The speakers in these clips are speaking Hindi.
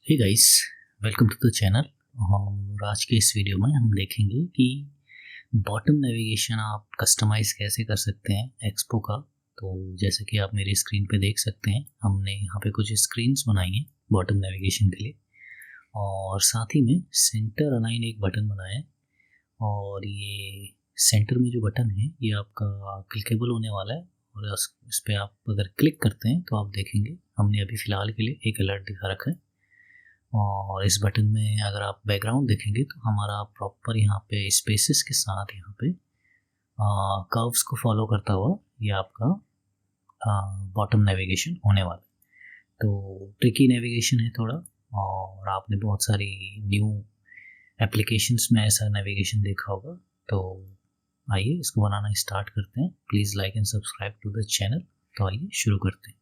Hey guys, welcome to the channel. और आज के इस वीडियो में हम देखेंगे कि बॉटम नेविगेशन आप कस्टमाइज़ कैसे कर सकते हैं एक्सपो का। तो जैसे कि आप मेरी स्क्रीन पे देख सकते हैं, हमने यहाँ पे कुछ स्क्रीन्स बनाई हैं बॉटम नेविगेशन के लिए, और साथ ही में सेंटर अलाइन एक बटन बनाया है। और ये सेंटर में जो बटन है ये आपका क्लिकेबल होने वाला है, और इस पर आप अगर क्लिक करते हैं तो आप देखेंगे हमने अभी फ़िलहाल के लिए एक अलर्ट दिखा रखा है। और इस बटन में अगर आप बैकग्राउंड देखेंगे तो हमारा प्रॉपर यहाँ पे स्पेसेस के साथ यहाँ पे कर्व्स को फॉलो करता हुआ ये आपका बॉटम नेविगेशन होने वाला है। तो ट्रिकी नेविगेशन है थोड़ा, और आपने बहुत सारी न्यू एप्लीकेशंस में ऐसा नेविगेशन देखा होगा। तो आइए इसको बनाना स्टार्ट करते हैं। Please like and subscribe to the channel. तो आइए शुरू करते हैं।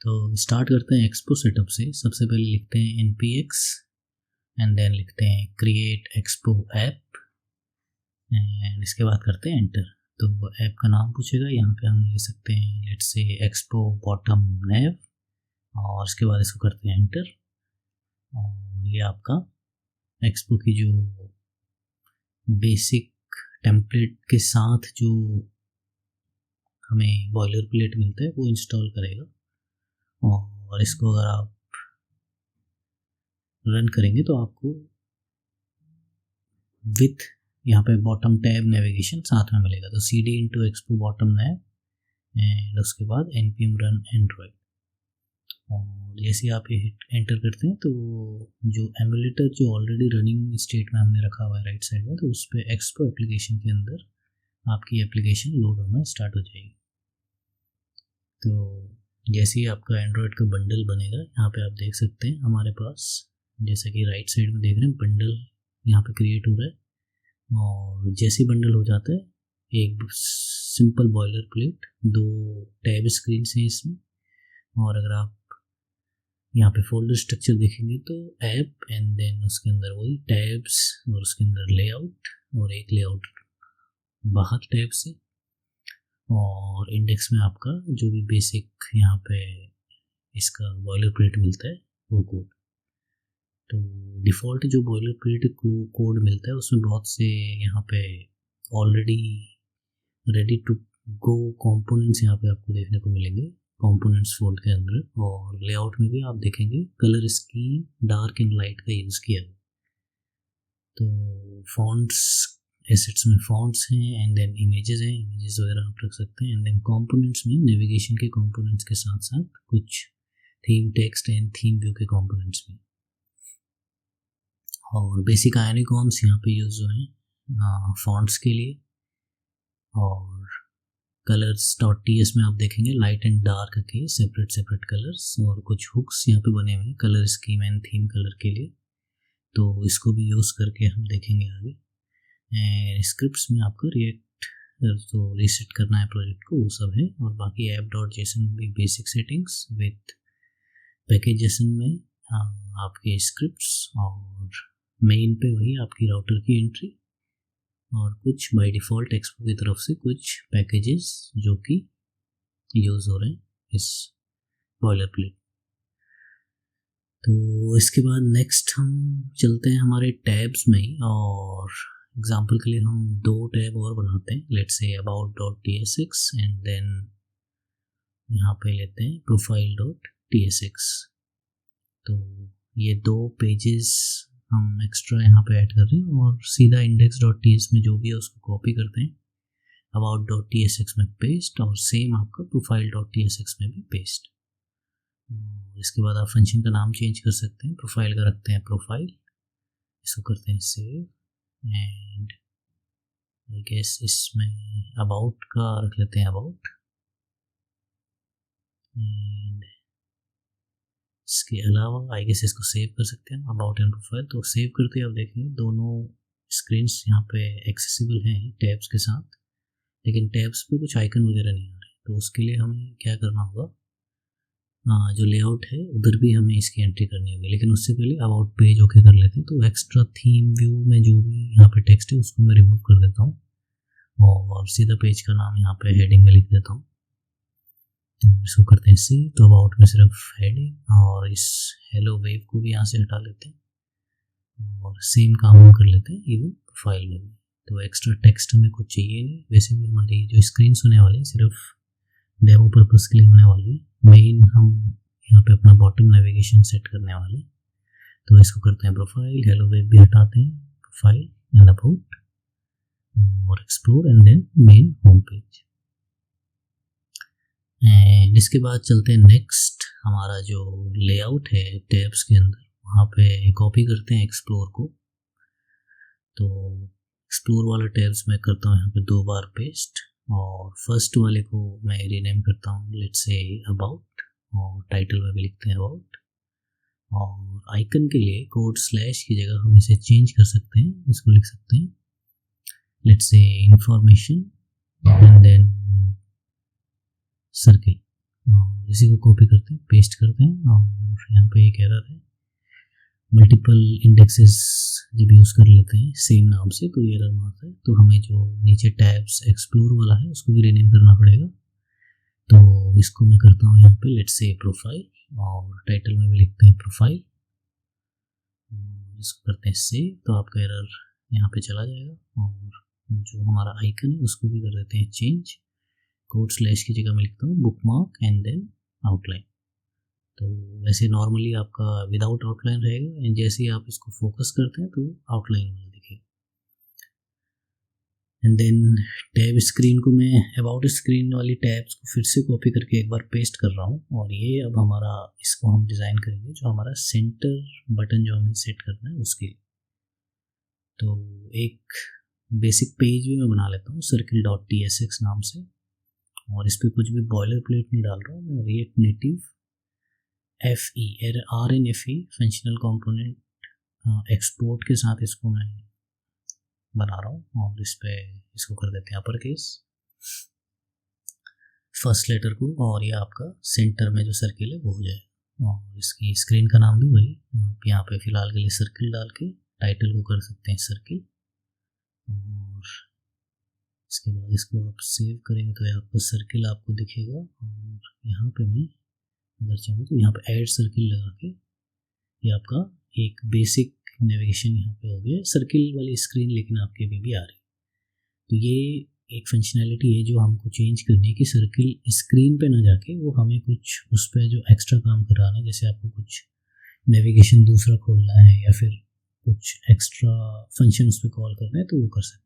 तो स्टार्ट करते हैं एक्सपो सेटअप से। सबसे पहले लिखते हैं npx एंड देन लिखते हैं क्रिएट एक्सपो ऐप, एंड इसके बाद करते हैं एंटर। तो ऐप का नाम पूछेगा, यहाँ पे हम ले सकते हैं लेट्स से एक्सपो बॉटम नेव, और उसके बाद इसको करते हैं एंटर। और ये आपका एक्सपो की जो बेसिक टेम्पलेट के साथ जो हमें बॉयलर प्लेट मिलता है वो इंस्टॉल करेगा। और इसको अगर आप रन करेंगे तो आपको विथ यहाँ पे बॉटम टैब नेविगेशन साथ में मिलेगा। तो cd into expo bottom nav and उसके बाद npm run android। और जैसे आप ये एंटर करते हैं तो जो एमुलेटर जो ऑलरेडी रनिंग स्टेट में हमने रखा हुआ है राइट साइड में, तो उस पर एक्सपो एप्लीकेशन के अंदर आपकी एप्लीकेशन लोड होना स्टार्ट हो जाएगी। तो जैसे ही आपका एंड्रॉयड का बंडल बनेगा, यहाँ पे आप देख सकते हैं हमारे पास, जैसा कि राइट साइड में देख रहे हैं, बंडल यहाँ पे क्रिएट हो रहा है। और जैसे बंडल हो जाता है, एक simple boiler plate, 2 tab screen हैं इसमें। और अगर आप यहाँ पे फोल्डर स्ट्रक्चर देखेंगे तो ऐप एंड देन उसके अंदर वही टैब्स, और उसके अंदर लेआउट, और एक लेआउट बाहर टैब से, और इंडेक्स में आपका जो भी बेसिक यहाँ पे इसका बॉयलर प्लेट मिलता है वो कोड। तो डिफ़ॉल्ट जो बॉयलर प्लेट कोड मिलता है उसमें बहुत से यहाँ पे already ready to go components यहाँ पे आपको देखने को मिलेंगे कंपोनेंट्स फोल्ड के अंदर। और लेआउट में भी आप देखेंगे colour scheme dark and light का यूज़ किया है। तो फॉन्ट्स, एसेट्स में फॉन्ट्स हैं, एंड देन इमेजेस हैं, इमेजेस वगैरह आप रख सकते हैं। एंड देन कंपोनेंट्स में नेविगेशन के कंपोनेंट्स के साथ साथ कुछ theme text and theme view के कंपोनेंट्स में। और बेसिक आयनिकॉन्स यहाँ पे यूज़ हुए हैं फॉन्ट्स के लिए। और colors.ts में आप देखेंगे लाइट एंड डार्क के सेपरेट कलर्स, और कुछ हुक्स यहाँ पे बने हुए हैं colour scheme and theme colour के लिए। तो इसको भी यूज़ करके हम देखेंगे आगे। एंड स्क्रिप्ट्स में आपको रिएक्ट तो रीसेट करना है प्रोजेक्ट को, वो सब है। और बाकी app.json में भी बेसिक सेटिंग्स विथ पैकेज.json में आपके स्क्रिप्ट्स, और मेन पे वही आपकी राउटर की एंट्री, और कुछ बाय डिफ़ॉल्ट एक्सपो की तरफ से कुछ पैकेजेस जो कि यूज़ हो रहे हैं इस बॉयलर प्लेट। तो इसके बाद नेक्स्ट हम चलते हैं हमारे टैब्स में ही, और एग्जांपल के लिए हम 2 टैब और बनाते हैं। Let's say about.tsx and then यहाँ पे लेते हैं profile.tsx। तो ये 2 पेजेस हम एक्स्ट्रा यहाँ पे ऐड कर रहे हैं, और सीधा index.ts में जो भी है उसको कॉपी करते हैं, about.tsx में पेस्ट, और सेम आपका profile.tsx में भी पेस्ट। इसके बाद आप फंक्शन का नाम चेंज कर सकते हैं। प्रोफाइल का रखते हैं प्रोफाइल, इसको करते हैं सेव, एंड आई गेस इसमें अबाउट का रख लेते हैं अबाउट। एंड इसके अलावा आई गेस इसको सेव कर सकते हैं अबाउट एंड प्रोफाइल। तो सेव करते हैं आप देखेंगे दोनों स्क्रीन्स यहाँ पे एक्सेसिबल हैं टैब्स के साथ, लेकिन टैब्स पे कुछ आइकन वगैरह नहीं आ रहे। तो उसके लिए हमें क्या करना होगा, जो लेआउट है उधर भी हमें इसकी एंट्री करनी होगी, लेकिन उससे पहले अबाउट पेज ओके कर लेते हैं। तो एक्स्ट्रा थीम व्यू में जो भी यहाँ पे टेक्स्ट है उसको मैं रिमूव कर देता हूँ, और सीधा पेज का नाम यहाँ पे हेडिंग में लिख देता हूँ। इसको करते हैं सेव। तो अबाउट में सिर्फ हेडिंग और इस हेलो वेव को भी यहाँ से हटा लेते हैं और सेम काम हम कर लेते हैं इवन प्रोफाइल में भी। तो एक्स्ट्रा टेक्स्ट हमें कुछ चाहिए नहीं, वैसे भी हमारी जो स्क्रीन होने वाली है सिर्फ डेमो पर्पस के लिए होने वाली है। मेन हम यहाँ पे अपना बॉटम नेविगेशन सेट करने वाले, तो इसको करते हैं प्रोफाइल, हेलो वेब भी हटाते हैं, प्रोफाइल एंड अबाउट और explore and then main home page. And इसके बाद चलते हैं नेक्स्ट, हमारा जो लेआउट है टैब्स के अंदर वहाँ पे कॉपी करते हैं एक्सप्लोर को। तो एक्सप्लोर वाला टैब्स मैं करता हूँ यहाँ पे 2 बार पेस्ट और फर्स्ट वाले को मैं रीनेम करता हूँ लेट्स से अबाउट और टाइटल में भी लिखते हैं अबाउट। और आइकन के लिए कोड स्लैश की जगह हम इसे चेंज कर सकते हैं, इसको लिख सकते हैं let's say information and then circle. और इसी को कॉपी करते हैं, पेस्ट करते हैं और यहाँ पे एक एरर है, मल्टीपल इंडेक्सेस जब यूज़ कर लेते हैं सेम नाम से तो ये एरर मारता है। तो हमें जो नीचे टैब्स एक्सप्लोर वाला है उसको भी रीनेम करना पड़ेगा। तो इसको मैं करता हूँ यहाँ पे लेट्स से प्रोफाइल और टाइटल में भी लिखते हैं प्रोफाइल, इसको करते हैं सेव। तो आपका एरर यहाँ पे चला जाएगा और जो हमारा आइकन है उसको भी कर देते हैं चेंज, कोड स्लैश की जगह मैं लिखता हूँ बुकमार्क एंड देन आउटलाइन। तो वैसे नॉर्मली आपका विदाउट आउटलाइन रहेगा एंड जैसे ही आप इसको फोकस करते हैं तो आउटलाइन वाला दिखेगा। एंड देन टैब स्क्रीन को मैं अबाउट स्क्रीन वाली टैब्स को फिर से कॉपी करके एक बार पेस्ट कर रहा हूँ और ये अब हमारा इसको हम डिज़ाइन करेंगे जो हमारा सेंटर बटन जो हमें सेट करना है उसके लिए। तो एक बेसिक पेज भी मैं बना लेता हूँ circle.tsx नाम से और इस पर कुछ भी बॉयलर प्लेट नहीं डाल रहा हूँ मैं, react native RNFE functional component export के साथ इसको मैं बना रहा हूँ और इस पे इसको कर देते हैं अपर केस फर्स्ट लेटर को और ये आपका सेंटर में जो सर्किल है वो हो जाए। और इसकी स्क्रीन का नाम भी वही, आप यहाँ पे फ़िलहाल के लिए सर्किल डाल के टाइटल को कर सकते हैं सर्किल और इसके बाद इसको आप सेव करेंगे तो ये आपका सर्किल आपको दिखेगा। और यहाँ पे मैं अगर चाहूँ तो यहाँ पे ऐड सर्किल लगा के ये आपका एक बेसिक नेविगेशन यहाँ पे हो गया सर्किल वाली स्क्रीन, लेकिन आपके भी आ रही। तो ये एक फंक्शनैलिटी है जो हमको चेंज करनी है कि सर्किल स्क्रीन पे ना जाके वो हमें कुछ उस पर जो एक्स्ट्रा काम कराना है, जैसे आपको कुछ नेविगेशन दूसरा खोलना है या फिर कुछ एक्स्ट्रा फंक्शन उस पर कॉल करना है तो वो कर सकते हैं।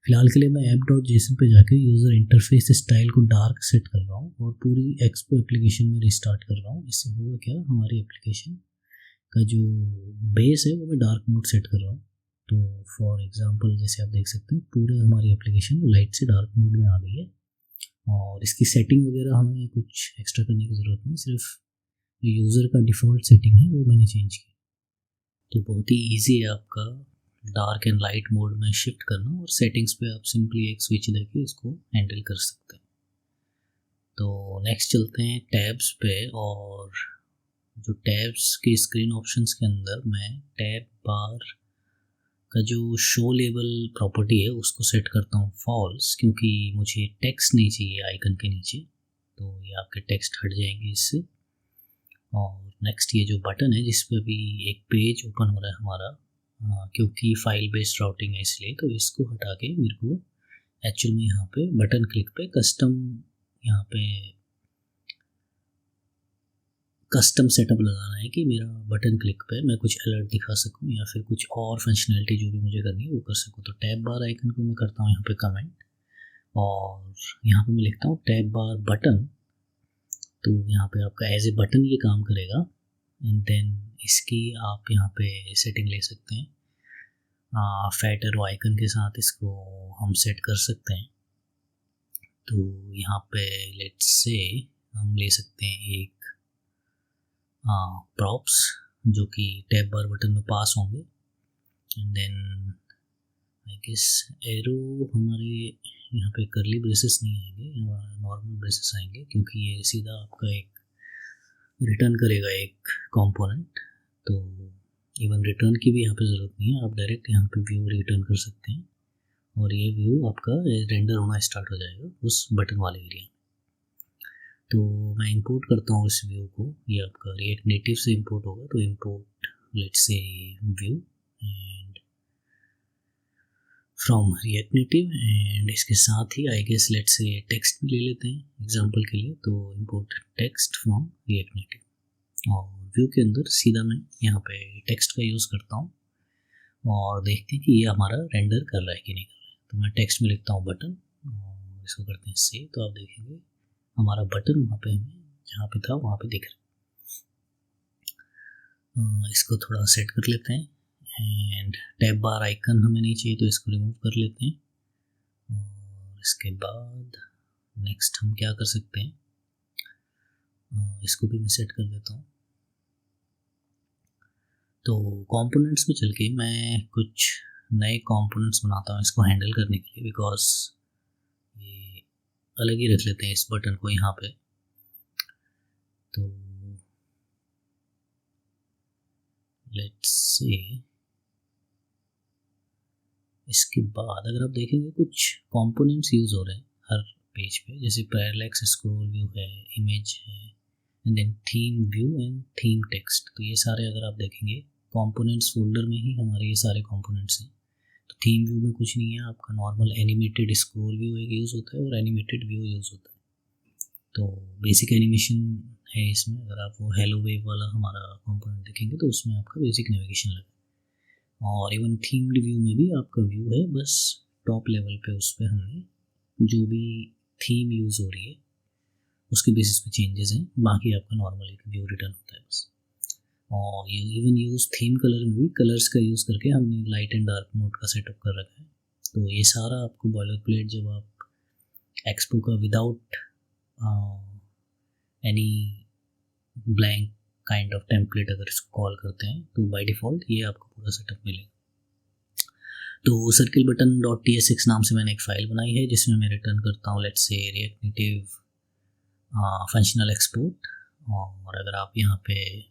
फिलहाल के लिए मैं app.json पे जाके यूज़र इंटरफेस स्टाइल को डार्क सेट कर रहा हूँ और पूरी एक्सपो एप्लीकेशन में रिस्टार्ट कर रहा हूँ। इससे होगा क्या, हमारी एप्लीकेशन का जो बेस है वो मैं डार्क मोड सेट कर रहा हूँ। तो फॉर एग्जांपल जैसे आप देख सकते हैं पूरा हमारी एप्लीकेशन लाइट से डार्क मोड में आ गई है और इसकी सेटिंग वगैरह हमें कुछ एक्स्ट्रा करने की ज़रूरत नहीं, सिर्फ जो यूज़र का डिफ़ॉल्ट सेटिंग है वो मैंने चेंज किया। तो बहुत ही ईजी है आपका डार्क एंड लाइट मोड में शिफ्ट करना और सेटिंग्स पे आप सिंपली एक स्विच देके इसको हैंडल कर सकते हैं। तो नेक्स्ट चलते हैं टैब्स पे और जो टैब्स के स्क्रीन ऑप्शंस के अंदर मैं टैब बार का जो शो लेबल प्रॉपर्टी है उसको सेट करता हूँ फॉल्स, क्योंकि मुझे टेक्स्ट नहीं चाहिए आइकन के नीचे, तो ये आपके टेक्स्ट हट जाएंगे इससे। और नेक्स्ट ये जो बटन है जिस पे अभी एक पेज ओपन हो रहा है हमारा, क्योंकि फाइल बेस्ड राउटिंग है इसलिए, तो इसको हटा के मेरे को एक्चुअल में यहाँ पे बटन क्लिक पे यहाँ पे कस्टम सेटअप लगाना है कि मेरा बटन क्लिक पे मैं कुछ अलर्ट दिखा सकूं या फिर कुछ और फंक्शनैलिटी जो भी मुझे करनी है वो कर सकूं। तो टैब बार आइकन को मैं करता हूँ यहाँ पे कमेंट और यहाँ पे मैं लिखता हूँ टैब बार बटन। तो यहाँ पे आपका एज ए बटन ये काम करेगा एंड देन इसकी आप यहाँ पे सेटिंग ले सकते हैं, फैट एरो आइकन के साथ इसको हम सेट कर सकते हैं। तो यहाँ पे लेट्स से हम ले सकते हैं एक प्रॉप्स जो कि टैब बार बटन में पास होंगे and then I guess arrow हमारे यहाँ पे करली ब्रेसेस नहीं आएंगे, नॉर्मल ब्रेसेस आएंगे क्योंकि ये सीधा आपका एक रिटर्न करेगा एक कंपोनेंट। तो इवन रिटर्न की भी यहाँ पे ज़रूरत नहीं है, आप डायरेक्ट यहाँ पे व्यू रिटर्न कर सकते हैं और ये व्यू आपका रेंडर होना स्टार्ट हो जाएगा उस बटन वाले एरिया में। तो मैं इंपोर्ट करता हूँ इस व्यू को, ये आपका रिएक्ट नेटिव से इंपोर्ट होगा, तो import let's say view and from React Native, and इसके साथ ही I guess let's say text भी ले लेते हैं एग्जांपल के लिए, तो import text from React Native. और व्यू के अंदर सीधा मैं यहाँ पे टेक्स्ट का यूज़ करता हूँ और देखते हैं कि ये हमारा रेंडर कर रहा है कि नहीं कर रहा है। तो मैं टेक्स्ट में लिखता हूँ बटन और इसको करते हैं सेव, तो आप देखेंगे हमारा बटन वहाँ पे हमें जहाँ पे था वहाँ पे दिख रहा है। इसको थोड़ा सेट कर लेते हैं, एंड टैब बार आइकन हमें नहीं चाहिए तो इसको रिमूव कर लेते हैं। और इसके बाद नेक्स्ट हम क्या कर सकते हैं, इसको भी मैं सेट कर देता हूँ। तो कंपोनेंट्स में चल के मैं कुछ नए कंपोनेंट्स बनाता हूँ इसको हैंडल करने के लिए, बिकॉज ये अलग ही रख लेते हैं इस बटन को यहाँ पे। तो लेट्स से इसके बाद अगर आप देखेंगे कुछ कंपोनेंट्स यूज़ हो रहे हैं हर पेज पे, जैसे पैरेलैक्स स्क्रॉल व्यू है, इमेज है, and then theme view and theme text. तो ये सारे अगर आप देखेंगे कंपोनेंट्स फोल्डर में ही हमारे ये सारे कंपोनेंट्स हैं। तो थीम व्यू में कुछ नहीं है, आपका नॉर्मल एनिमेटेड स्क्रॉल व्यू एक यूज़ होता है और एनिमेटेड व्यू यूज़ होता है। तो बेसिक एनिमेशन है इसमें, अगर आप वो हेलो वेव वाला हमारा कंपोनेंट देखेंगे तो उसमें आपका बेसिक नेविगेशन लगा। और इवन थीम्ड व्यू में भी आपका व्यू है, बस टॉप लेवल पे उस पर हमने जो भी थीम यूज़ हो रही है उसके बेसिस पे चेंजेस हैं, बाकी आपका नॉर्मल एक व्यू रिटर्न होता है बस। और ये इवन यूज़ थीम कलर में भी कलर्स का यूज़ करके हमने लाइट एंड डार्क मोड का सेटअप कर रखा है। तो ये सारा आपको बॉयलर प्लेट जब आप एक्सपो का without any blank kind of template अगर इसको कॉल करते हैं तो बाय डिफ़ॉल्ट ये आपको पूरा सेटअप मिलेगा। तो सर्किल बटन डॉट TSX नाम से मैंने एक फ़ाइल बनाई है जिसमें मैं रिटर्न करता हूँ let's say react native functional export. और अगर आप यहाँ पे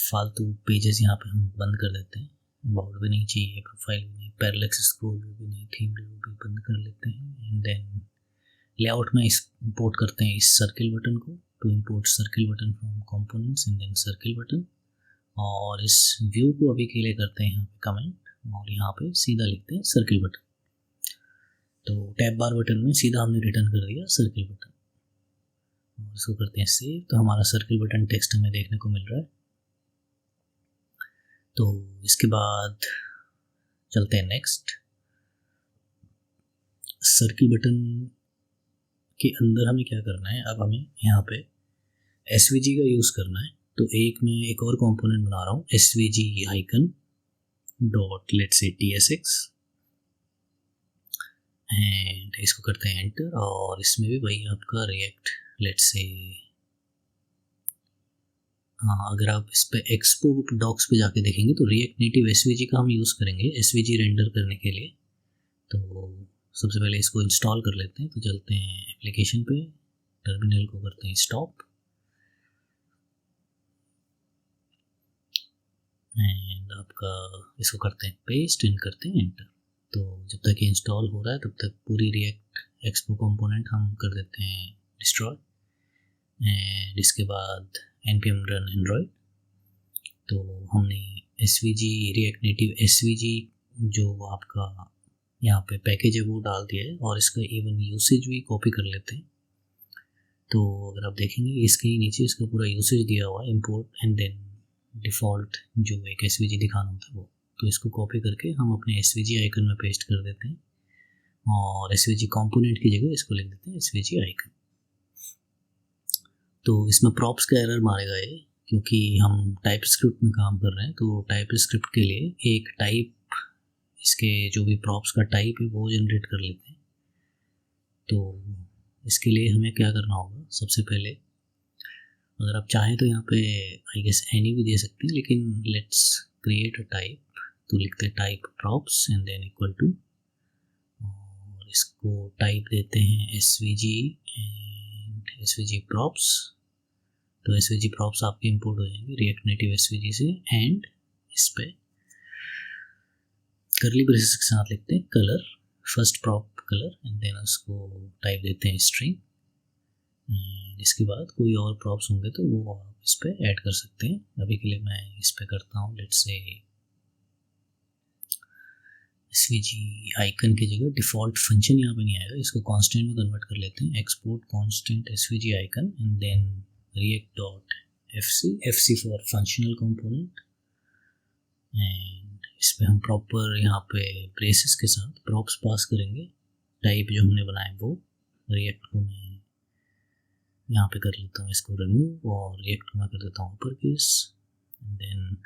फालतू पेजेस यहाँ पे हम बंद कर देते हैं, अबाउट भी नहीं चाहिए, प्रोफाइल भी नहीं, पैरेलैक्स स्क्रॉल भी नहीं, थीम भी बंद कर लेते हैं। एंड देन लेआउट में इंपोर्ट करते हैं इस सर्किल बटन को, to import circle button from components and then circle button. और इस व्यू को अभी के लिए करते हैं यहाँ पे कमेंट और यहाँ पे सीधा लिखते हैं सर्किल बटन। तो टैब बार बटन में सीधा हमने रिटर्न कर दिया सर्किल बटन और इसको करते हैं सेव। तो हमारा सर्किल बटन टेक्स्ट हमें देखने को मिल रहा है। तो इसके बाद चलते हैं नेक्स्ट। सर्किल बटन के अंदर हमें क्या करना है, अब हमें यहाँ पे SVG का यूज़ करना है। तो मैं एक और कंपोनेंट बना रहा हूँ SVG आइकन डॉट लेट्स से TSX, एंड इसको करते हैं एंटर। और इसमें भी वही आपका रिएक्ट लेट्स से अगर आप इस पे एक्सपो डॉक्स पे जाके देखेंगे तो रिएक्ट नेटिव SVG का हम यूज़ करेंगे SVG रेंडर करने के लिए। तो सबसे पहले इसको इंस्टॉल कर लेते हैं। तो चलते हैं एप्लीकेशन पे, टर्मिनल को करते हैं स्टॉप एंड आपका इसको करते हैं पेस्ट एंड करते हैं एंटर। तो जब तक ये इंस्टॉल हो रहा है तब तक पूरी रिएक्ट एक्सपो कंपोनेंट हम कर देते हैं डिस्ट्रॉय, एंड इसके बाद npm run android। तो हमने SVG रिएक्ट नेटिव SVG जो आपका यहाँ पे पैकेज है वो डाल दिया है और इसका इवन यूसेज भी कॉपी कर लेते हैं। तो अगर आप देखेंगे इसके ही नीचे इसका पूरा यूसेज दिया हुआ है, इंपोर्ट एंड देन डिफ़ॉल्ट जो एक SVG दिखाना होता है वो। तो इसको कॉपी करके हम अपने SVG आइकन में पेस्ट कर देते हैं और SVG कंपोनेंट की जगह इसको लिख देते हैं SVG आइकन। तो इसमें प्रॉप्स का एरर मारेगा ये, क्योंकि हम टाइप स्क्रिप्ट में काम कर रहे हैं। तो टाइप स्क्रिप्ट के लिए एक टाइप, इसके जो भी प्रॉप्स का टाइप है वो जनरेट कर लेते हैं। तो इसके लिए हमें क्या करना होगा, सबसे पहले अगर आप चाहें तो यहाँ पे आई गेस एनी भी दे सकते हैं, लेकिन लेट्स क्रिएट अ टाइप। तो लिखते हैं type props and then equal to, और इसको टाइप देते हैं SVG एंड SVG प्रॉप्स। तो SVG प्रॉप्स आपके इंपोर्ट हो जाएंगे रिएक्ट नेटिव SVG से, एंड इस पे करली ब्रेसेस के साथ लिखते हैं colour, first prop colour, and then उसको टाइप देते हैं स्ट्रिंग इसके बाद कोई और प्रॉप्स होंगे तो वो आप इस पर ऐड कर सकते हैं। अभी के लिए मैं इस पर करता हूँ, लेट्स से SVG आइकन की जगह डिफ़ॉल्ट फंक्शन यहाँ पे नहीं आएगा, इसको कांस्टेंट में कन्वर्ट कर लेते हैं। Export constant SVG icon and then react dot FC for functional component. And इस पर हम प्रॉपर यहाँ पे ब्रेसेस के साथ प्रॉप्स पास करेंगे। टाइप जो हमने बनाया वो रिएक्ट को मैं यहाँ पे कर लेता हूँ इसको रिमूव, और रिएक्ट को मैं कर देता हूँ अपर केस। देन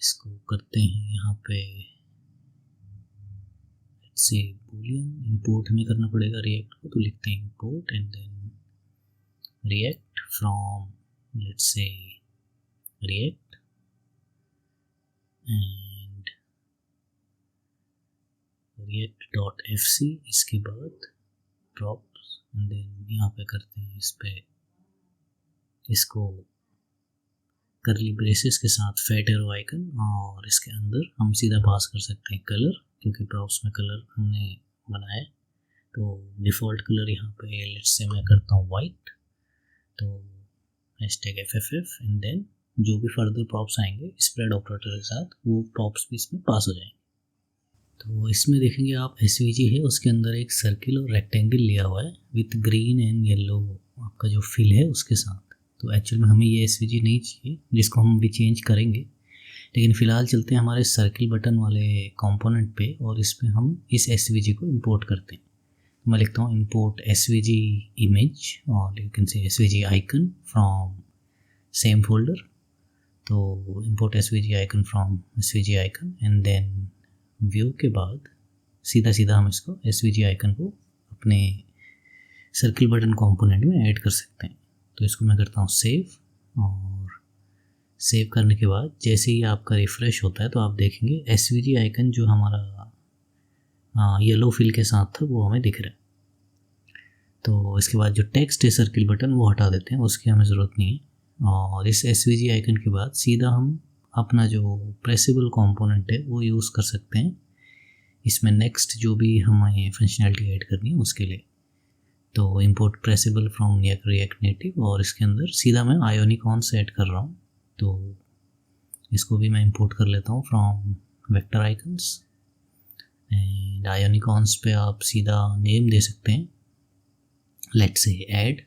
इसको करते हैं यहाँ पे से बूलियन इंपोर्ट हमें करना पड़ेगा रिएक्ट को, तो लिखते हैं import and then React from let's say React and React dot FC। इसके बाद प्रॉप्स एंड देन यहाँ पे करते हैं इस पे इसको करली ब्रेसेस के साथ फैट एरो आइकन, और इसके अंदर हम सीधा पास कर सकते हैं कलर, क्योंकि प्रॉप्स में कलर हमने बनाया। तो डिफ़ॉल्ट कलर यहाँ पे लेट्स से मैं करता हूँ वाइट, तो #FFF एंड देन जो भी फर्दर प्रॉप्स आएंगे स्प्रेड ऑपरेटर के साथ वो प्रॉप्स भी इसमें पास हो जाएंगे। तो इसमें देखेंगे आप SVG है, उसके अंदर एक सर्किल और रेक्टेंगल लिया हुआ है विथ ग्रीन एंड येलो आपका जो फिल है उसके साथ। तो एक्चुअल में हमें ये SVG नहीं चाहिए, जिसको हम भी चेंज करेंगे, लेकिन फ़िलहाल चलते हैं हमारे सर्किल बटन वाले कंपोनेंट पे और इस पे हम इस SVG को इंपोर्ट करते हैं। तो मैं लिखता हूँ इंपोर्ट SVG इमेज और you can say SVG icon from same folder. तो import SVG icon from SVG icon and then view के बाद सीधा हम इसको SVG आइकन को अपने सर्किल बटन कंपोनेंट में ऐड कर सकते हैं। तो इसको मैं करता हूँ सेव, और सेव करने के बाद जैसे ही आपका रिफ़्रेश होता है तो आप देखेंगे SVG आइकन जो हमारा येलो फिल के साथ था वो हमें दिख रहा है। तो इसके बाद जो टेक्स्ट है सर्किल बटन वो हटा देते हैं, उसकी हमें ज़रूरत नहीं है। और इस SVG आइकन के बाद सीधा हम अपना जो प्रेसेबल कंपोनेंट है वो यूज़ कर सकते हैं इसमें नेक्स्ट जो भी हमें फंक्शनैलिटी ऐड करनी है उसके लिए। तो इंपोर्ट प्रेसेबल फ्रॉम रिएक्ट नेटिव, और इसके अंदर सीधा मैं आयोनिक ऑन से ऐड कर रहा हूँ। तो इसको भी मैं इंपोर्ट कर लेता हूँ from vector icons and Ionicons पे आप सीधा नेम दे सकते हैं, लेट्स से ऐड,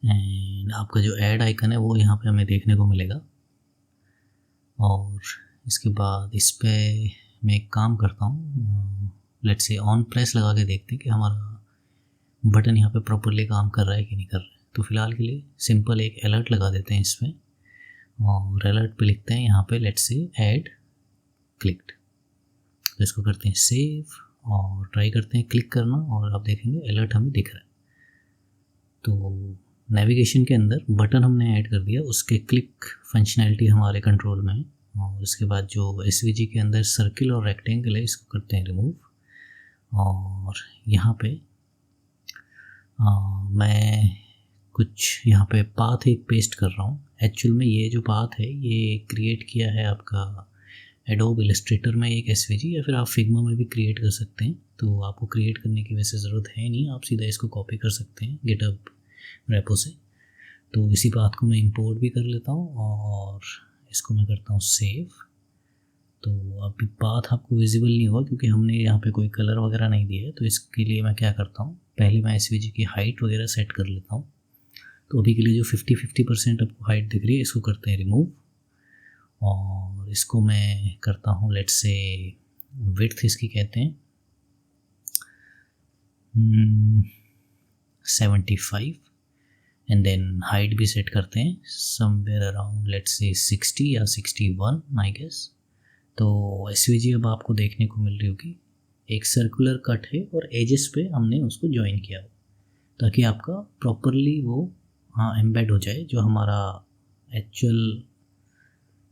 एंड आपका जो ऐड आइकन है वो यहाँ पे हमें देखने को मिलेगा। और इसके बाद इस पे मैं एक काम करता हूँ, लेट्स से ऑन प्रेस लगा के देखते हैं कि हमारा बटन यहाँ पे प्रॉपरली काम कर रहा है कि नहीं कर रहा है। तो फिलहाल के लिए सिंपल एक अलर्ट लगा देते हैं इसमें, और अलर्ट पे लिखते हैं यहाँ पे लेट्स से ऐड क्लिक्ड। तो इसको करते हैं सेव और ट्राई करते हैं क्लिक करना, और आप देखेंगे अलर्ट हमें दिख रहा है। तो नेविगेशन के अंदर बटन हमने ऐड कर दिया, उसके क्लिक फंक्शनैलिटी हमारे कंट्रोल में है। और उसके बाद जो SVG के अंदर सर्किल और रेक्टेंगल है इसको करते हैं रिमूव, और यहाँ पे मैं कुछ यहाँ पे पाथ एक पेस्ट कर रहा हूँ। एक्चुअल में ये जो पाथ है ये क्रिएट किया है आपका एडोब इलस्ट्रेटर में एक SVG, या फिर आप फिग्मा में भी क्रिएट कर सकते हैं। तो आपको क्रिएट करने की वैसे ज़रूरत है नहीं, आप सीधा इसको कॉपी कर सकते हैं गिटहब रेपो से। तो इसी पाथ को मैं इंपोर्ट भी कर लेता हूँ और इसको मैं करता हूँ सेव। तो अभी पाथ आपको विजिबल नहीं होगा क्योंकि हमने यहाँ पे कोई कलर वगैरह नहीं दिया है। तो इसके लिए मैं क्या करता हूँ, पहले मैं SVG की हाइट वगैरह सेट कर लेता हूँ। तो अभी के लिए जो 50% आपको हाइट दिख रही है इसको करते हैं रिमूव, और इसको मैं करता हूँ लेट्स से विड्थ इसकी कहते हैं 75, एंड देन हाइट भी सेट करते हैं समवेयर अराउंड लेट्स से 60 या 61 आई गेस। तो SVG अब आपको देखने को मिल रही होगी, एक सर्कुलर कट है और एजेस पे हमने उसको ज्वाइन किया हो ताकि आपका प्रॉपरली वो एम्बेड हो जाए जो हमारा एक्चुअल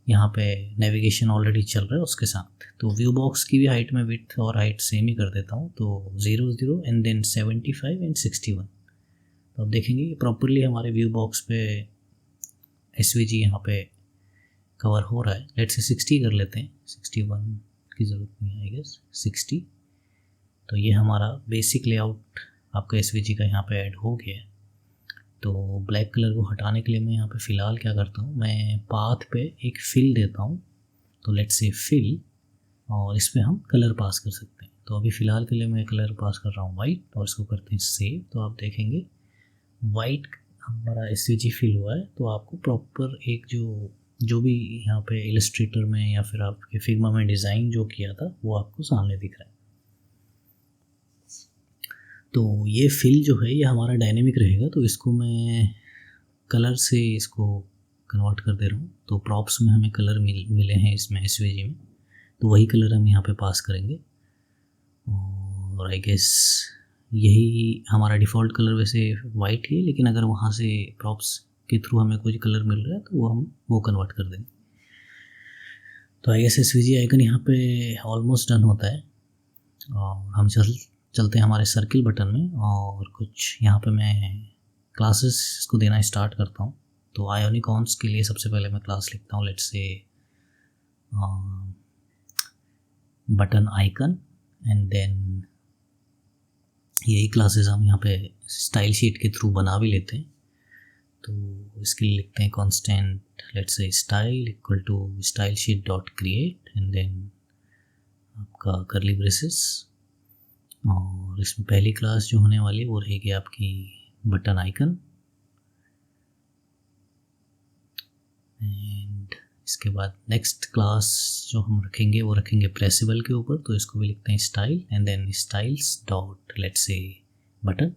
यहाँ पे नेविगेशन ऑलरेडी चल रहा है उसके साथ। तो व्यू बॉक्स की भी हाइट में विड्थ और हाइट सेम ही कर देता हूँ, तो 00 एंड देन 75 एंड 61। तो आप देखेंगे ये प्रॉपरली हमारे व्यू बॉक्स पे SVG यहाँ पे कवर हो रहा है। लेट्स से 60 कर लेते हैं, 61 की ज़रूरत नहीं है आई गेस 60। तो ये हमारा बेसिक लेआउट आपका एसवीजी का यहाँ पे ऐड हो गया है। तो ब्लैक कलर को हटाने के लिए मैं यहाँ पे फ़िलहाल क्या करता हूँ, मैं पाथ पे एक फिल देता हूँ। तो लेट्स से फिल, और इस पर हम कलर पास कर सकते हैं। तो अभी फ़िलहाल के लिए मैं कलर पास कर रहा हूँ वाइट, और इसको करते हैं सेव। तो आप देखेंगे वाइट हमारा एसवीजी फिल हुआ है। तो आपको प्रॉपर एक जो भी यहाँ पे इलस्ट्रेटर में या फिर आपके फिग्मा में डिज़ाइन जो किया था वो आपको सामने दिख रहा है। तो ये फिल जो है ये हमारा डायनेमिक रहेगा, तो इसको मैं कलर से इसको कन्वर्ट कर दे रहा हूँ। तो प्रॉप्स में हमें कलर मिले हैं इसमें एसवीजी में, तो वही कलर हम यहाँ पे पास करेंगे। और आई गेस यही हमारा डिफ़ॉल्ट कलर वैसे वाइट ही है, लेकिन अगर वहाँ से प्रॉप्स के थ्रू हमें कुछ कलर मिल रहा है तो वो हम वो कन्वर्ट कर देंगे। तो आई गेस एसवीजी आइकन यहाँ पे ऑलमोस्ट डन होता है। और हम चलते हैं हमारे सर्किल बटन में, और कुछ यहाँ पे मैं क्लासेस को देना स्टार्ट करता हूँ। तो आयोनिक ऑन्स के लिए सबसे पहले मैं क्लास लिखता हूँ, let's say button icon, and then यही क्लासेस हम यहाँ पे स्टाइल शीट के थ्रू बना भी लेते हैं। तो इसके लिए लिखते हैं constant, let's say style equal to style sheet dot create, and then आपका करली ब्रेसेस। और इसमें पहली क्लास जो होने वाली है वो रहेगी आपकी बटन आइकन, एंड इसके बाद नेक्स्ट क्लास जो हम रखेंगे वो रखेंगे प्रेसेबल के ऊपर। तो इसको भी लिखते हैं style, and then styles dot let's say button,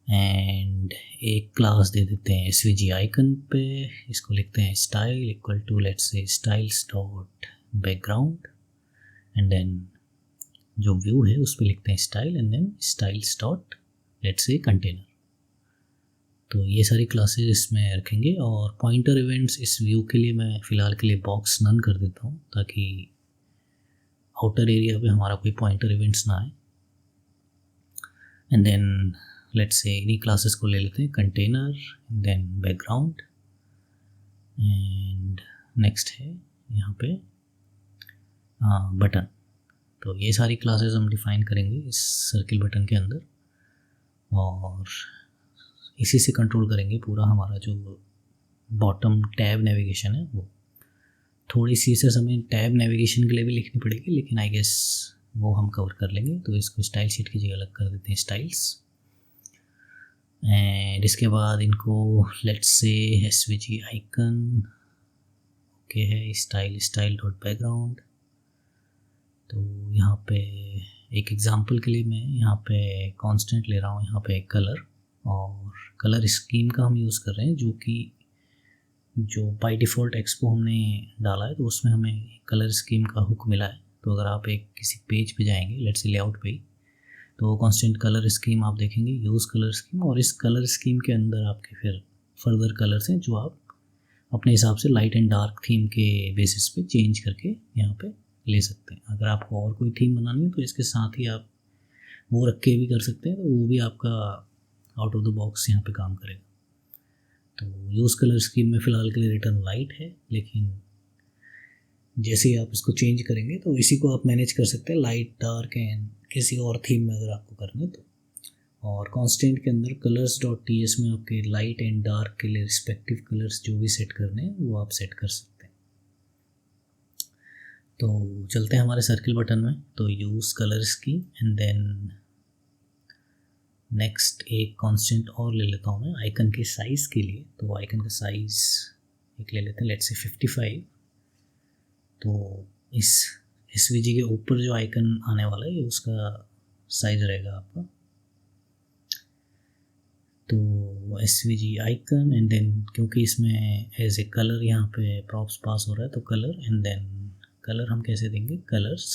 and एक क्लास दे देते हैं एसवीजी आइकन पे। इसको लिखते हैं style equal to let's say styles dot background, and then जो व्यू है उस पर लिखते हैं style, and then styles dot let's say container. तो ये सारी क्लासेस इसमें रखेंगे। और पॉइंटर इवेंट्स इस व्यू के लिए मैं फ़िलहाल के लिए बॉक्स नन कर देता हूँ, ताकि आउटर एरिया पे हमारा कोई पॉइंटर इवेंट्स ना आए। एंड देन लेट्स से इन्हीं क्लासेस को ले लेते हैं, container, then background, and next है यहाँ पे बटन। तो ये सारी क्लासेस हम डिफ़ाइन करेंगे इस सर्किल बटन के अंदर, और इसी से कंट्रोल करेंगे पूरा हमारा जो बॉटम टैब नेविगेशन है वो। थोड़ी सी से हमें टैब नेविगेशन के लिए भी लिखनी पड़ेगी, लेकिन आई गेस वो हम कवर कर लेंगे। तो इसको स्टाइल शीट की जगह अलग कर देते हैं स्टाइल्स, एंड इसके बाद इनको let's say SVG icon okay है, स्टाइल डॉट बैकग्राउंड। तो यहाँ पे एक एग्जांपल के लिए मैं यहाँ पे कांस्टेंट ले रहा हूँ, यहाँ पे कलर, और कलर स्कीम का हम यूज़ कर रहे हैं जो बाय डिफ़ॉल्ट एक्सपो हमने डाला है, तो उसमें हमें कलर स्कीम का हुक मिला है। तो अगर आप एक किसी पेज पे जाएंगे, लेट्स से लेआउट पे, तो कांस्टेंट कलर स्कीम आप देखेंगे, यूज़ कलर स्कीम, और इस कलर स्कीम के अंदर आपके फिर फर्दर कलर्स हैं जो आप अपने हिसाब से लाइट एंड डार्क थीम के बेसिस पे चेंज करके यहाँ पे ले सकते हैं। अगर आपको और कोई थीम बनानी है तो इसके साथ ही आप वो रख के भी कर सकते हैं, तो वो भी आपका आउट ऑफ द बॉक्स यहाँ पे काम करेगा। तो यूज़ कलर स्कीम में फ़िलहाल के लिए रिटर्न लाइट है, लेकिन जैसे ही आप इसको चेंज करेंगे तो इसी को आप मैनेज कर सकते हैं लाइट, डार्क, एंड किसी और थीम में अगर आपको करना है तो। और कांस्टेंट के अंदर कलर्स डॉट टीएस में आपके लाइट एंड डार्क के लिए रिस्पेक्टिव कलर्स जो भी सेट करने हैं वो आप सेट कर सकते हैं। तो चलते हैं हमारे सर्किल बटन में, तो use colour scheme, and then next एक कांस्टेंट और ले लेता हूँ मैं आइकन के साइज़ के लिए। तो आइकन का साइज़ एक ले लेते हैं, लेट्स से 55। तो इस एसवीजी के ऊपर जो आइकन आने वाला है उसका साइज़ रहेगा आपका। तो एसवीजी आइकन, एंड देन क्योंकि इसमें एज ए कलर यहाँ पे प्रॉप्स पास हो रहा है, तो कलर, एंड देन कलर हम कैसे देंगे, कलर्स,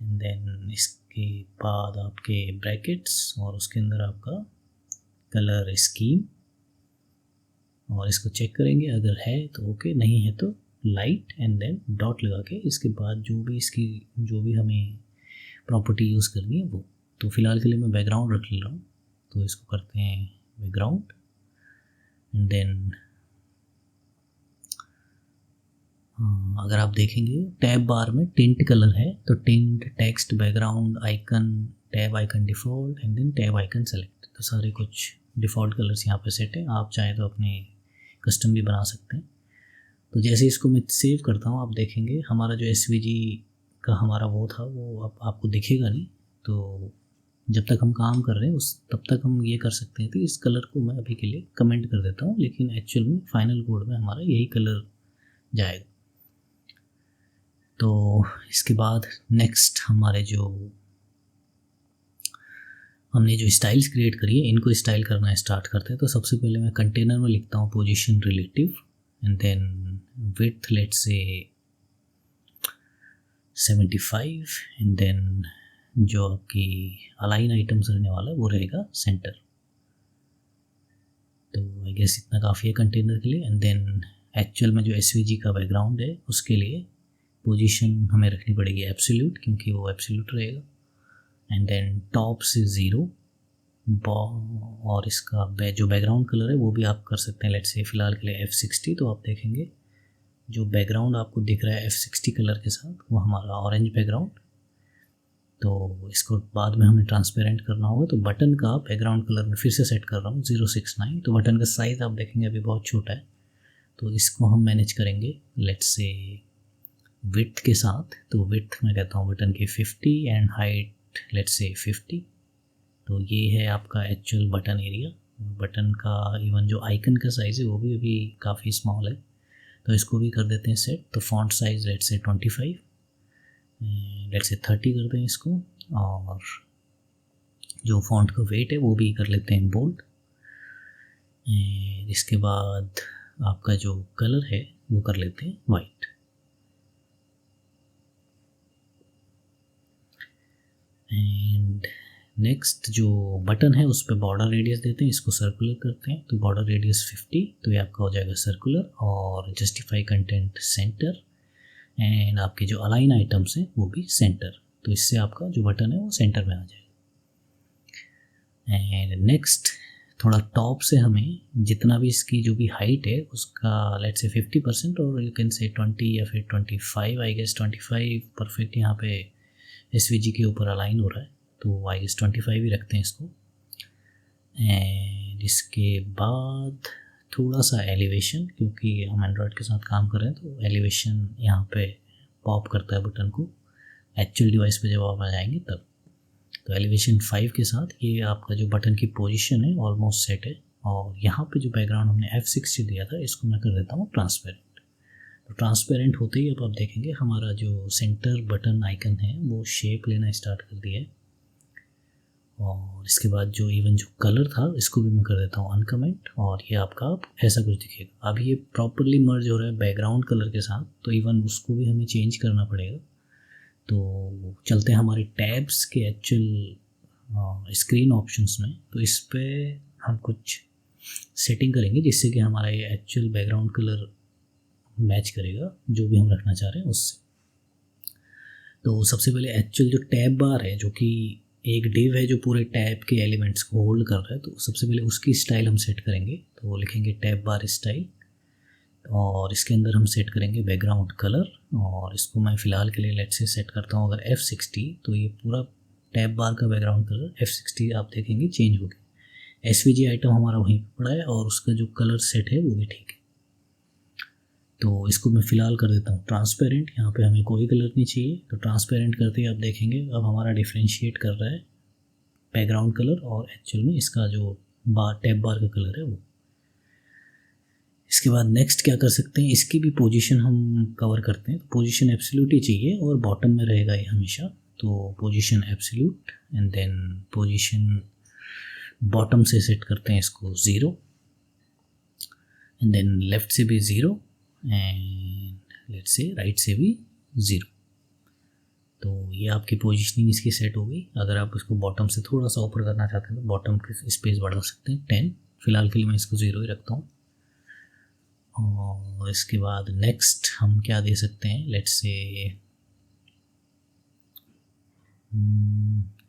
एंड देन इसके बाद आपके ब्रैकेट्स, और उसके अंदर आपका कलर स्कीम, और इसको चेक करेंगे, अगर है तो ओके, नहीं है तो लाइट, एंड देन डॉट लगा के इसके बाद जो भी हमें प्रॉपर्टी यूज़ करनी है वो। तो फ़िलहाल के लिए मैं बैकग्राउंड रख ले रहा हूँ, तो इसको करते हैं बैकग्राउंड, एंड देन अगर आप देखेंगे टैब बार में टिंट कलर है, तो tint, text, background, icon, tab icon default and then tab icon select. तो सारे कुछ डिफ़ॉल्ट कलर्स यहाँ पे सेट हैं, आप चाहें तो अपने कस्टम भी बना सकते हैं। तो जैसे इसको मैं सेव करता हूँ आप देखेंगे हमारा जो SVG का हमारा वो था वो अब आपको दिखेगा नहीं। तो जब तक हम काम कर रहे हैं तब तक हम ये कर सकते हैं। तो इस कलर को मैं अभी के लिए कमेंट कर देता हूँ, लेकिन एक्चुअल में फाइनल कोड में हमारा यही कलर जाएगा। तो इसके बाद नेक्स्ट हमने जो स्टाइल्स क्रिएट करी है इनको स्टाइल करना स्टार्ट करते हैं। तो सबसे पहले मैं कंटेनर में लिखता हूँ position relative and then width let's say 75 and then जो आपकी अलाइन आइटम्स रहने वाला है वो रहेगा सेंटर। तो आई गेस इतना काफ़ी है कंटेनर के लिए। एंड देन एक्चुअल में जो SVG का बैकग्राउंड है उसके लिए पोजीशन हमें रखनी पड़ेगी एब्सोल्यूट, क्योंकि वो एब्सोल्यूट रहेगा। एंड देन टॉप से 0 और इसका जो बैकग्राउंड कलर है वो भी आप कर सकते हैं। लेट्स से फ़िलहाल के लिए F60। तो आप देखेंगे जो बैकग्राउंड आपको दिख रहा है F60 कलर के साथ वो हमारा ऑरेंज बैकग्राउंड। तो इसको बाद में हमें ट्रांसपेरेंट करना होगा। तो बटन का बैकग्राउंड कलर में फिर से सेट कर रहा हूँ 069। तो बटन का साइज़ आप देखेंगे अभी बहुत छोटा है, तो इसको हम मैनेज करेंगे लेट्स से विड्थ के साथ। तो विड्थ मैं कहता हूँ बटन की 50 एंड हाइट लेट्स से 50। तो ये है आपका एक्चुअल बटन एरिया। बटन का इवन जो आइकन का साइज़ है वो भी अभी काफ़ी स्मॉल है, तो इसको भी कर देते हैं सेट। तो font size let's say 25 let's say 30 कर दें इसको, और जो फॉन्ट का वेट है वो भी कर लेते हैं बोल्ड। इसके बाद आपका जो कलर है वो कर लेते हैं वाइट। एंड नेक्स्ट जो बटन है उस पर बॉर्डर रेडियस देते हैं, इसको सर्कुलर करते हैं। तो बॉर्डर रेडियस 50, तो ये आपका हो जाएगा सर्कुलर। और जस्टिफाई कंटेंट सेंटर एंड आपके जो अलाइन आइटम्स हैं वो भी सेंटर। तो इससे आपका जो बटन है वो सेंटर में आ जाएगा। एंड नेक्स्ट थोड़ा टॉप से हमें जितना भी इसकी जो भी हाइट है उसका लेट्स से 50% और यू कैन से 20 या फिर 25। आई गेस 25 परफेक्ट यहाँ पे SVG के ऊपर अलाइन हो रहा है, तो आई गेस 25 ही रखते हैं इसको। एंड इसके बाद थोड़ा सा एलिवेशन, क्योंकि हम एंड्रॉयड के साथ काम कर रहे हैं तो एलिवेशन यहाँ पे पॉप करता है बटन को एक्चुअल डिवाइस पे जब आप आ जाएंगे तब। तो एलिवेशन 5 के साथ ये आपका जो बटन की पोजीशन है ऑलमोस्ट सेट है। और यहाँ पे जो बैकग्राउंड हमने F60 दिया था इसको मैं कर देता हूँ ट्रांसपेरेंट। तो ट्रांसपेरेंट होते ही अब आप देखेंगे हमारा जो सेंटर बटन आइकन है वो शेप लेना स्टार्ट कर दिया है। और इसके बाद जो इवन जो कलर था इसको भी मैं कर देता हूँ अनकमेंट, और ये आपका अब ऐसा कुछ दिखेगा। अब ये प्रॉपरली मर्ज हो रहा है बैकग्राउंड कलर के साथ, तो इवन उसको भी हमें चेंज करना पड़ेगा। तो चलते हैं हमारे टैब्स के एक्चुअल स्क्रीन ऑप्शंस में। तो इस पर हम कुछ सेटिंग करेंगे जिससे कि हमारा ये एक्चुअल बैकग्राउंड कलर मैच करेगा जो भी हम रखना चाह रहे हैं उससे। तो सबसे पहले एक्चुअल जो टैब बार है, जो कि एक डिव है जो पूरे टैब के एलिमेंट्स को होल्ड कर रहा है, तो सबसे पहले उसकी स्टाइल हम सेट करेंगे। तो वो लिखेंगे टैब बार स्टाइल, और इसके अंदर हम सेट करेंगे बैकग्राउंड कलर। और इसको मैं फ़िलहाल के लिए लेट्स से सेट करता हूँ अगर F60। तो ये पूरा टैब बार का बैकग्राउंड कलर F60 आप देखेंगे चेंज हो गया। SVG आइटम हमारा वहीं पर पड़ा है और उसका जो कलर सेट है वो भी ठीक है। तो इसको मैं फ़िलहाल कर देता हूँ ट्रांसपेरेंट। यहाँ पे हमें कोई कलर नहीं चाहिए, तो ट्रांसपेरेंट करते ही आप देखेंगे अब हमारा डिफ्रेंशिएट कर रहा है बैकग्राउंड कलर और एक्चुअल में इसका जो टैब बार का कलर है वो। इसके बाद नेक्स्ट क्या कर सकते हैं, इसकी भी पोजीशन हम कवर करते हैं। तो पोजीशन एब्सोल्यूट ही चाहिए और बॉटम में रहेगा ये हमेशा। तो position absolute and then position bottom से सेट करते हैं इसको 0 एंड देन लेफ़्ट से भी 0 एंड लेट्स से राइट से भी 0। तो ये आपकी पोजीशनिंग इसकी सेट हो गई। अगर आप इसको बॉटम से थोड़ा सा ऊपर करना चाहते हैं तो बॉटम की स्पेस बढ़ा सकते हैं 10। फिलहाल के लिए मैं इसको 0 ही रखता हूँ। और इसके बाद नेक्स्ट हम क्या दे सकते हैं, लेट्स से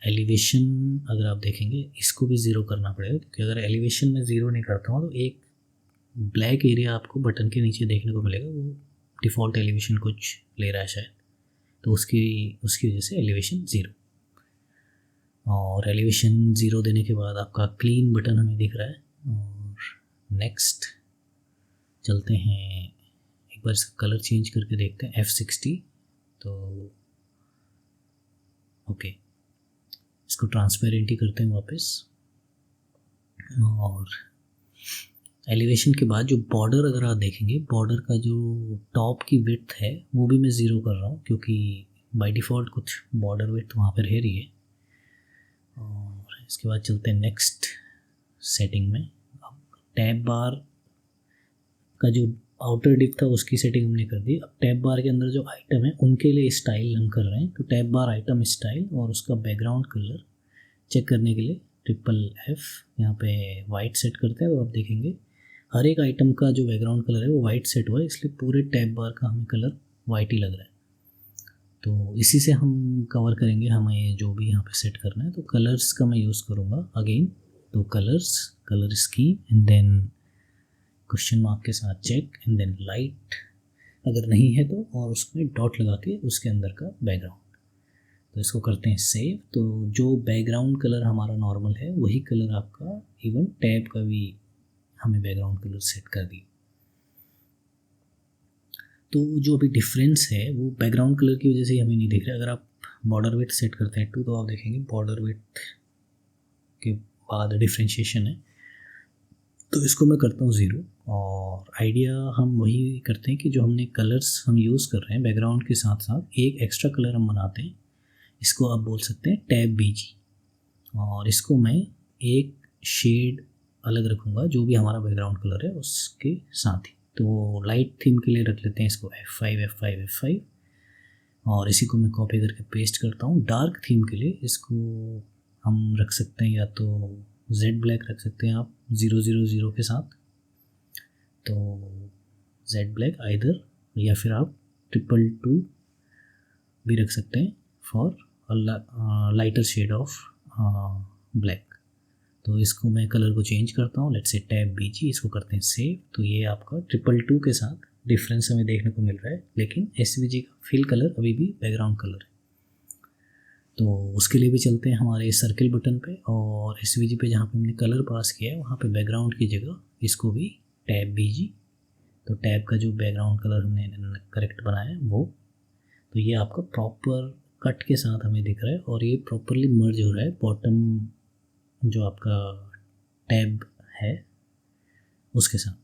एलिवेशन अगर आप देखेंगे इसको भी 0 करना पड़ेगा, क्योंकि अगर एलिवेशन में 0 नहीं करता हूँ तो एक ब्लैक एरिया आपको बटन के नीचे देखने को मिलेगा। वो डिफ़ॉल्ट एलिवेशन कुछ ले रहा है शायद, तो उसकी वजह से एलिवेशन 0। और एलिवेशन 0 देने के बाद आपका क्लीन बटन हमें दिख रहा है। और नेक्स्ट चलते हैं, एक बार इसका कलर चेंज करके देखते हैं F60। तो ओके, इसको ट्रांसपेरेंट ही करते हैं वापस। और एलिवेशन के बाद जो बॉर्डर अगर आप देखेंगे, बॉर्डर का जो टॉप की विड्थ है वो भी मैं 0 कर रहा हूँ, क्योंकि बाय डिफ़ॉल्ट कुछ बॉर्डर विड्थ वहाँ पर रह रही है। और इसके बाद चलते हैं नेक्स्ट सेटिंग में। अब टैब बार का जो आउटर डिप था उसकी सेटिंग हमने कर दी। अब टैब बार के अंदर जो आइटम है उनके लिए स्टाइल हम कर रहे हैं। तो टैब बार आइटम स्टाइल और उसका बैकग्राउंड कलर चेक करने के लिए FFF यहाँ पे वाइट सेट करते हैं। तो आप देखेंगे हर एक आइटम का जो बैकग्राउंड कलर है वो वाइट सेट हुआ है, इसलिए पूरे टैब बार का हमें कलर वाइट ही लग रहा है। तो इसी से हम कवर करेंगे हमें जो भी यहाँ पे सेट करना है। तो कलर्स का मैं यूज़ करूँगा अगेन। तो colours, colour scheme and then question mark के साथ चेक एंड देन लाइट अगर नहीं है तो, और उसमें डॉट लगा के उसके अंदर का बैकग्राउंड। तो इसको करते हैं सेव। तो जो बैकग्राउंड कलर हमारा नॉर्मल है वही कलर आपका इवन टैब का भी हमें बैकग्राउंड कलर सेट कर दी। तो जो अभी डिफरेंस है वो बैकग्राउंड कलर की वजह से हमें नहीं दिख रहा। अगर आप बॉर्डर विड्थ सेट करते हैं 2 तो आप देखेंगे बॉर्डर विड्थ के बाद डिफ्रेंशिएशन है। तो इसको मैं करता हूँ 0। और आइडिया हम वही करते हैं कि जो हमने कलर्स हम यूज़ कर रहे हैं बैकग्राउंड के साथ साथ एक एक्स्ट्रा कलर हम बनाते हैं। इसको आप बोल सकते हैं टैब BG। और इसको मैं एक शेड अलग रखूँगा जो भी हमारा बैकग्राउंड कलर है उसके साथ ही। तो लाइट थीम के लिए रख लेते हैं इसको F5। और इसी को मैं कॉपी करके पेस्ट करता हूँ। डार्क थीम के लिए इसको हम रख सकते हैं या तो Z ब्लैक रख सकते हैं आप 000 के साथ। तो Z ब्लैक आइदर, या फिर आप 222 भी रख सकते हैं for lighter shade of black. तो इसको मैं कलर को चेंज करता हूँ, लेट्स से टैब BG, इसको करते हैं सेव। तो ये आपका 222 के साथ डिफरेंस हमें देखने को मिल रहा है, लेकिन SVG का फिल कलर अभी भी बैकग्राउंड कलर है। तो उसके लिए भी चलते हैं हमारे सर्किल बटन पे, और SVG पे जहाँ पे हमने कलर पास किया है वहाँ पे बैकग्राउंड की जगह इसको भी टैब BG। तो टैब का जो बैकग्राउंड कलर हमने करेक्ट बनाया है वो, तो ये आपका प्रॉपर कट के साथ हमें दिख रहा है और ये प्रॉपरली मर्ज हो रहा है बॉटम जो आपका टैब है उसके साथ।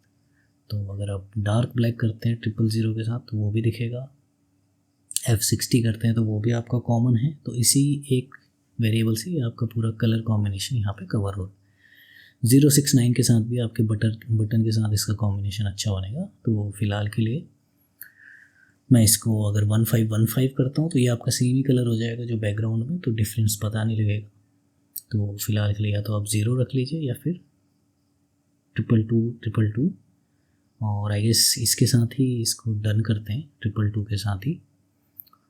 तो अगर आप डार्क ब्लैक करते हैं 000 के साथ तो वो भी दिखेगा। F60 करते हैं तो वो भी आपका कॉमन है। तो इसी एक वेरिएबल से आपका पूरा कलर कॉम्बिनेशन यहाँ पे कवर हो। 069 के साथ भी आपके बटन के साथ इसका कॉम्बिनेशन अच्छा बनेगा। तो फ़िलहाल के लिए मैं इसको अगर 1515 करता हूँ तो ये आपका सेम ही कलर हो जाएगा जो बैकग्राउंड में, तो डिफरेंस पता नहीं लगेगा। तो फ़िलहाल के लिए या तो आप 0 रख लीजिए या फिर 222 और आई गेस इसके साथ ही इसको डन करते हैं 222 के साथ ही।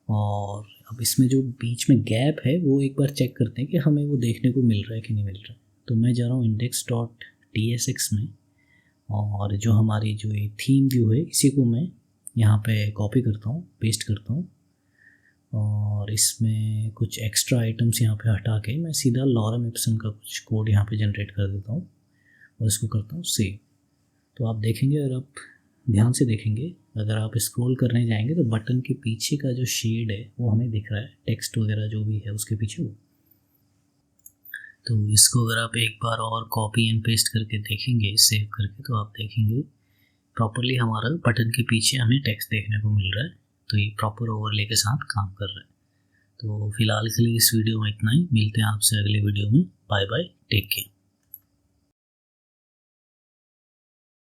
और अब इसमें जो बीच में गैप है वो एक बार चेक करते हैं कि हमें वो देखने को मिल रहा है कि नहीं मिल रहा है। तो मैं जा रहा हूँ index.tsx में, और जो हमारी जो ये थीम व्यू है इसी को मैं यहाँ पे कॉपी करता हूँ, पेस्ट करता हूँ, और इसमें कुछ एक्स्ट्रा आइटम्स यहाँ पे हटा के मैं सीधा लॉरम एप्सन का कुछ कोड यहाँ पे जनरेट कर देता हूँ और इसको करता हूँ सेव। तो आप देखेंगे, अगर आप ध्यान से देखेंगे, अगर आप स्क्रॉल करने जाएंगे तो बटन के पीछे का जो शेड है वो हमें दिख रहा है, टेक्स्ट वगैरह जो भी है उसके पीछे वो। तो इसको अगर आप एक बार और कॉपी एंड पेस्ट करके देखेंगे सेव करके, तो आप देखेंगे प्रॉपरली हमारा बटन के पीछे हमें टेक्स्ट देखने को मिल रहा है। तो ये प्रॉपर ओवरले के साथ काम कर रहा है। तो फिलहाल के लिए इस वीडियो में इतना ही। मिलते हैं आपसे अगले वीडियो में। Bye bye, take care.